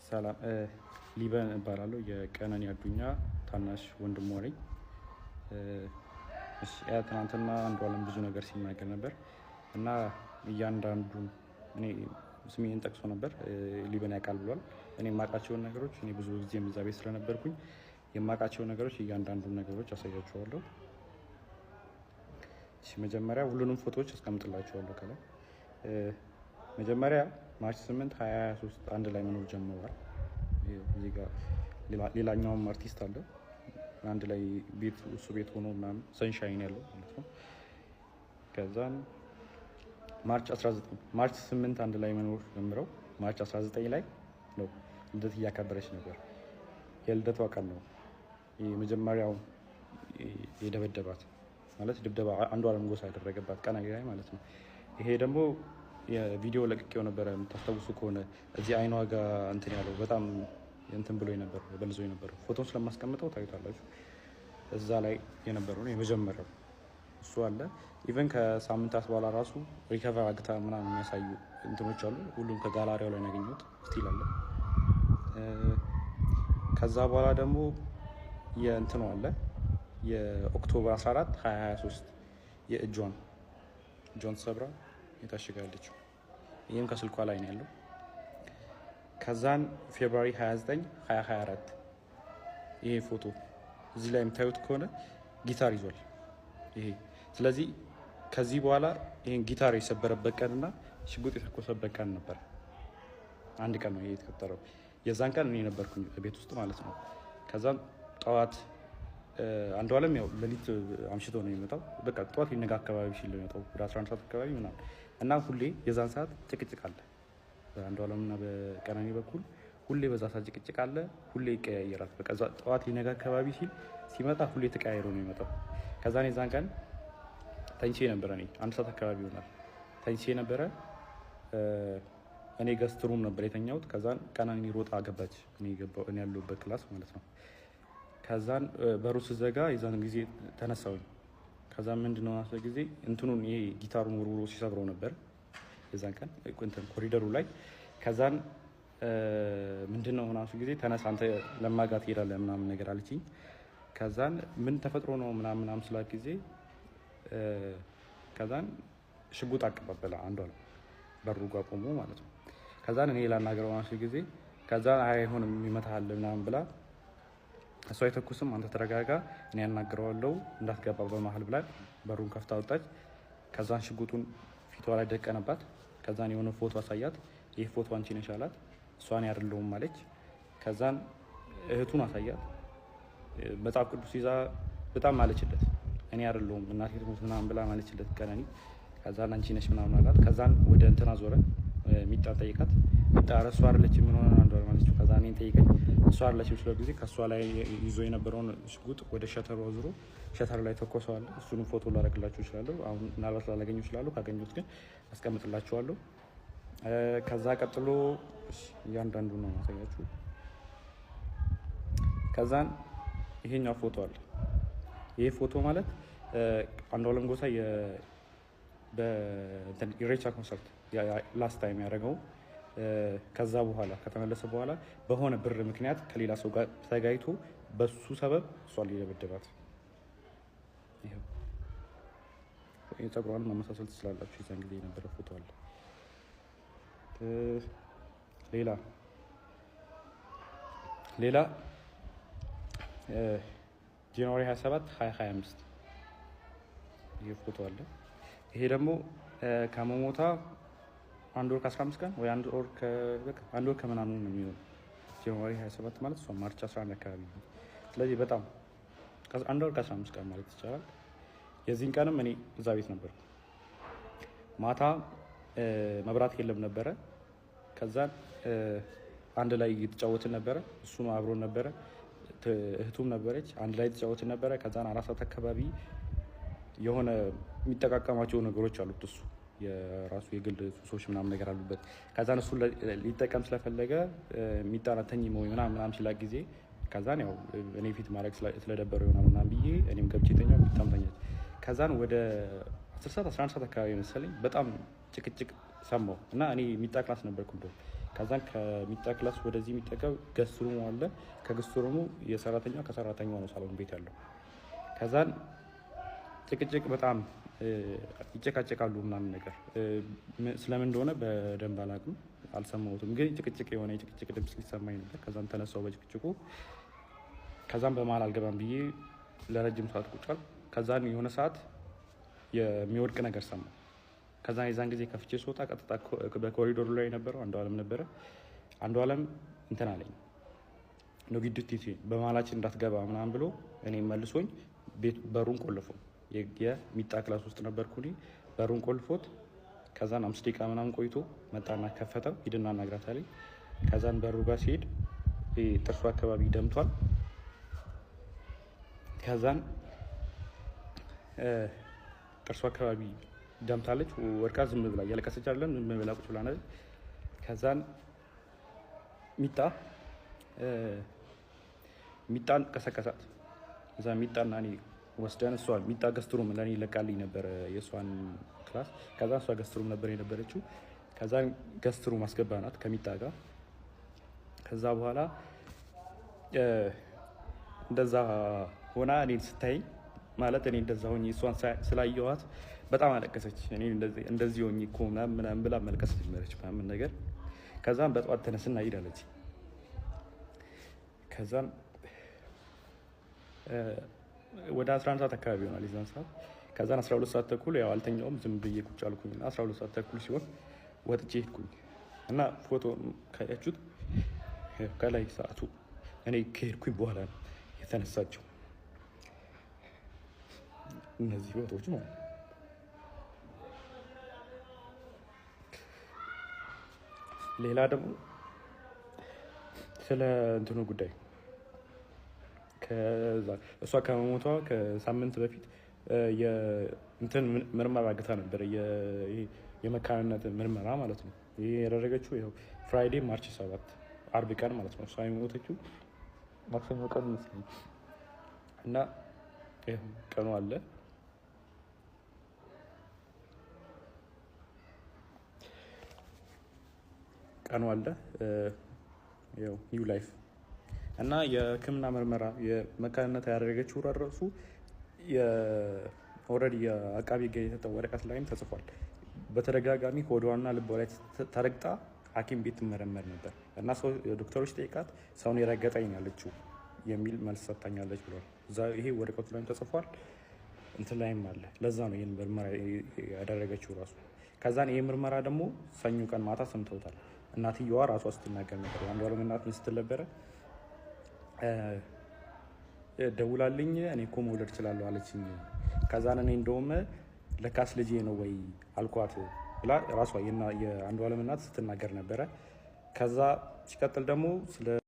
ሰላም ሊበን እባላለሁ የቀነኒ አዱኛ ታናሽ ወንድሟ ነኝ። ትናንትና አንዷለም ብዙ ነገር ሲናገር ነበር እና እያንዳንዱ እኔ ስሜን ጠቅሶ ነበር ሊበን ያውቃል ብሏል። እኔ የማውቃቸውን ነገሮች እኔ ብዙ ጊዜ እዛ ቤት ስለነበርኩኝ የማውቃቸውን ነገሮች እያንዳንዱን ነገሮች አሳያችኋለሁ። መጀመሪያ ሁሉንም ፎቶዎች አስቀምጥላችኋለሁ ከላይ። መጀመሪያ ማርች 8 2023 አንድ ላይ መኖር ጀምረዋል። እዚህ ጋር ሌላኛውም አርቲስት አለ አንድ ላይ ቤት እሱ ቤት ሆኖ ምናምን ሰንሻይን ያለው ማለት ነው። ከዛን ማርች 8 አንድ ላይ መኖር ጀምረው ማርች 19 ላይ ነው ልደት እያከበረች ነበር። የልደቷ ቀን ነው የመጀመሪያው የደበደባት ማለት ድብደባ አንዷለም ጎሳ ያደረገባት ቀን ላይ ማለት ነው። ይሄ ደግሞ የቪዲዮ ለቅቄው ነበር የምታስታውሱ ከሆነ እዚህ አይኗ ጋር እንትን ያለው በጣም እንትን ብሎ ነበር በልዞ ነበር። ፎቶን ስለማስቀምጠው ታዩታላችሁ። እዛ ላይ የነበረው ነው የመጀመሪያው እሱ አለ። ኢቨን ከሳምንታት በኋላ ራሱ ሪከቨር አግታ ምናምን የሚያሳዩ እንትኖች አሉ። ሁሉም ከጋላሪያው ላይ ያገኙት ስቲል አለ። ከዛ በኋላ ደግሞ የእንትኑ አለ የኦክቶበር 14 2023 የእጇን ሰብራ የታሽጋለች። ይሄም ከስልኳ ላይ ነው ያለው። ከዛን ፌብሩዋሪ 29 2024 ይሄ ፎቶ እዚህ ላይ የምታዩት ከሆነ ጊታር ይዟል ይሄ። ስለዚህ ከዚህ በኋላ ይሄን ጊታር የሰበረበት ቀንና ሽጉጥ የተኮሰበት ቀን ነበር። አንድ ቀን ነው ይሄ የተከተለው። የዛን ቀን እኔ ነበርኩኝ ቤት ውስጥ ማለት ነው። ከዛም ጠዋት አንዷለም ያው ለሊት አምሽቶ ነው የሚመጣው። በቃ ጠዋት ሊነጋ አካባቢ ሲል ነው የሚመጣው ወደ 11 ሰዓት አካባቢ ምናምን እና ሁሌ የዛን ሰዓት ጭቅጭቅ አለ በአንዷለምና በቀነኒ በኩል ሁሌ በዛ ሰዓት ጭቅጭቅ አለ። ሁሌ ይቀያየራል። በቃ ጠዋት ሊነጋ አካባቢ ሲመጣ ሁሌ ተቀያይሮ ነው የሚመጣው። ከዛን የዛን ቀን ተኝቼ ነበረ። እኔ 1 ሰዓት አካባቢ ይሆናል ተኝቼ ነበረ። እኔ ገስት ሩም ነበር የተኛሁት። ከዛን ቀነኒ ሮጣ ገባች እኔ ያለሁበት ክላስ ማለት ነው። ከዛን በሩ ስዘጋ የዛን ጊዜ ተነሳሁኝ። ከዛን ምንድነው አሰ ጊዜ እንትኑን ይሄ ጊታሩን ወርውሮ ሲሰብረው ነበር የዛን ቀን እንትን ኮሪደሩ ላይ። ከዛን ምንድነው ሆናሱ ጊዜ ተነሳ አንተ ለማጋት ትሄዳለህ ምናምን ነገር አለችኝ። ከዛን ምን ተፈጥሮ ነው ምናምን ስላት ጊዜ ከዛን ሽጉጥ አቀባበለ አንዷለም በሩ ጋር ቆሞ ማለት ነው። ከዛን እኔ ላናገረው ሆናሱ ጊዜ ከዛን አይሆንም ይመታሃል ምናምን ብላ እሷ አይተኩስም አንተ ተረጋጋ እኔ ያናግረዋለሁ እንዳትገባ በመሃል ብላ በሩን ከፍታ ወጣች። ከዛን ሽጉጡን ፊቷ ላይ ደቀነባት። ከዛን የሆነ ፎቶ አሳያት። ይሄ ፎቶ አንቺ ነሽ አላት። እሷን ያርለውም አለች። ከዛን እህቱን አሳያት። መጽሐፍ ቅዱስ ይዛ በጣም ማለችለት እኔ ያርለውም እናቴ ትሙት ምናምን ብላ ማለችለት ቀነኒ። ከዛን አንቺ ነሽ ምናምን አላት። ከዛን ወደ እንትና ዞረ ሚጣ ጠይቃት። ሚጣ እሷ አይደለች ምን ሆነ አንዷል ማለችው። ከዛን እኔን ጠይቀኝ እሷ አይደለች ስለ ጊዜ ከሷ ላይ ይዞ የነበረውን ሽጉጥ ወደ ሸተሩ አዙሮ ሸተር ላይ ተኮሰዋል። እሱንም ፎቶ ላደርግላችሁ እችላለሁ። አሁን ምናልባት ላገኘው እችላለሁ። ካገኘሁት ግን አስቀምጥላችኋለሁ። ከዛ ቀጥሎ እያንዳንዱ ነው ማሳያችሁ። ከዛን ይሄኛው ፎቶ አለ። ይሄ ፎቶ ማለት አንዷለም ጎሳ በኢሬቻ ኮንሰርት ላስት ታይም ያደረገው ከዛ በኋላ ከተመለሰ በኋላ በሆነ ብር ምክንያት ከሌላ ሰው ጋር ተጋይቶ በሱ ሰበብ እሷን ሊደበደባት። ይሄው የፀጉሯን መመሳሰል ትችላላችሁ። የዛን ጊዜ የነበረ ፎቶ አለ። ሌላ ጃንዋሪ 27 2025 ይሄ ፎቶ አለ። ይሄ ደግሞ ከመሞታ 1 ወር ከ15 ቀን ወይ 1 ወር ከምናምን ነው የሚሆነው። ጃንዋሪ 27 ማለት ነው ማርች 11 አካባቢ ነው። ስለዚህ በጣም 1 ወር ከ15 ቀን ማለት ይቻላል። የዚህን ቀንም እኔ እዛ ቤት ነበር። ማታ መብራት የለም ነበረ። ከዛን አንድ ላይ እየተጫወትን ነበረ። እሱም አብሮን ነበረ። እህቱም ነበረች። አንድ ላይ እየተጫወትን ነበረ። ከዛን 4 ሰዓት አካባቢ የሆነ የሚጠቃቀማቸው ነገሮች አሉት እሱ የራሱ የግል ሱሶች ምናምን ነገር አሉበት። ከዛን እሱ ሊጠቀም ስለፈለገ የሚጣራተኝ ወይ ምናምን ሲላ ጊዜ ከዛን ያው እኔ ፊት ማድረግ ስለደበረው ይሆናል ምናምን ብዬ እኔም ገብቼ ተኛው። የሚጣምተኛት ከዛን ወደ 10 ሰዓት 11 ሰዓት አካባቢ መሰለኝ በጣም ጭቅጭቅ ሰማሁ እና እኔ የሚጣ ክላስ ነበርኩ። ከዛን ከሚጣ ክላስ ወደዚህ የሚጠጋው ገስት ሩሙ አለ። ከገስት ሩሙ የሰራተኛው ከሰራተኛው ነው ሳሎን ቤት ያለው። ከዛን ጭቅጭቅ በጣም ይጨቃጨቃሉ ምናምን ነገር ስለምን እንደሆነ በደንብ አላውቅም፣ አልሰማሁትም። ግን ጭቅጭቅ የሆነ የጭቅጭቅ ድምፅ ሊሰማኝ ነበር። ከዛን ተነሳው በጭቅጭቁ። ከዛን በመሀል አልገባም ብዬ ለረጅም ሰዓት ቁጭ አልኩ። ከዛን የሆነ ሰዓት የሚወድቅ ነገር ሰማ። ከዛን የዛን ጊዜ ከፍቼ ስወጣ ቀጥታ በኮሪዶሩ ላይ የነበረው አንዱ አለም ነበረ። አንዱ አለም እንትን አለኝ ነው ግድት በመሀላችን እንዳትገባ ምናምን ብሎ እኔ መልሶኝ በሩን ቆልፎ የሚጣ ክላስ ውስጥ ነበርኩ። በሩን ቆልፎት ከዛን 5 ደቂቃ ምናምን ቆይቶ መጣና ከፈተው። ሂድና አናግራት አለኝ። ከዛን በሩ ጋር ሲሄድ ጥርሱ አካባቢ ደምቷል። ከዛን ጥርሱ አካባቢ ደምታለች። ወርቃ ዝም ብላ እያለቀሰች አይደለም፣ ዝም ብላ ቁጭ ብላ ነበር። ከዛን ሚጣን ቀሰቀሳት። እዛ ሚጣና እኔ ወስደን እሷን ሚጣ ገስትሩም ለእኔ ይለቃልኝ ነበር የእሷን ክላስ። ከዛ እሷ ገስትሩም ነበር የነበረችው። ከዛ ገስትሩም አስገባናት ከሚጣ ጋር። ከዛ በኋላ እንደዛ ሆና እኔን ስታይ ማለት እኔ እንደዛ ሆኜ እሷን ስላየኋት በጣም አለቀሰች። እኔ እንደዚህ ሆኜ እኮ ምናምን ብላ መልቀስ ጀመረች ምናምን ነገር። ከዛም በጠዋት ተነስና ሂዳለች። ከዛም ወደ 11 ሰዓት አካባቢ ይሆናል የዛን ሰዓት። ከዛን 12 ሰዓት ተኩል ያው አልተኛውም፣ ዝም ብዬ ቁጭ አልኩኝ። 12 ሰዓት ተኩል ሲሆን ወጥቼ ሄድኩኝ እና ፎቶ ካያችሁት ከላይ ሰዓቱ እኔ ከሄድኩኝ በኋላ ነው የተነሳቸው እነዚህ ፎቶዎች ማለት ነው። ሌላ ደግሞ ስለ እንትኑ ጉዳይ እሷ ከመሞቷ ከሳምንት በፊት የእንትን ምርመራ አግታ ነበር፣ የመካንነት ምርመራ ማለት ነው። ይሄ ያደረገችው ይኸው ፍራይዴ ማርች 7 አርብ ቀን ማለት ነው። እሷ የሞተችው ማክሰኞ ቀን መስለኝ እና ቀኑ አለ ያው ኒው ላይፍ እና የሕክምና ምርመራ የመካንነት ያደረገችው ራሱ ኦልሬዲ የአቃቢ ሕግ የሰጠው ወረቀት ላይም ተጽፏል። በተደጋጋሚ ሆዷና ልቧ ላይ ተረግጣ ሐኪም ቤት ትመረመር ነበር እና ዶክተሮች ጠይቃት ሰውን የረገጠኝ ያለችው የሚል መልስ ሰጥታኛለች ብሏል። ይሄ ወረቀቱ ላይም ተጽፏል፣ እንትን ላይም አለ። ለዛ ነው ይህን ምርመራ ያደረገችው ራሱ። ከዛን ይህ ምርመራ ደግሞ ሰኞ ቀን ማታ ሰምተውታል። እናትየዋ ራሷ ስትናገር ነበር። አንዷለም እናት ምን ስትል ነበረ? ደውላልኝ እኔ እኮ መውለድ እችላለሁ አለችኝ። ከዛን እኔ እንደውም ለካስ ልጄ ነው ወይ አልኳት ብላ ራሷ የአንዷለም እናት ስትናገር ነበረ። ከዛ ሲቀጥል ደግሞ ስለ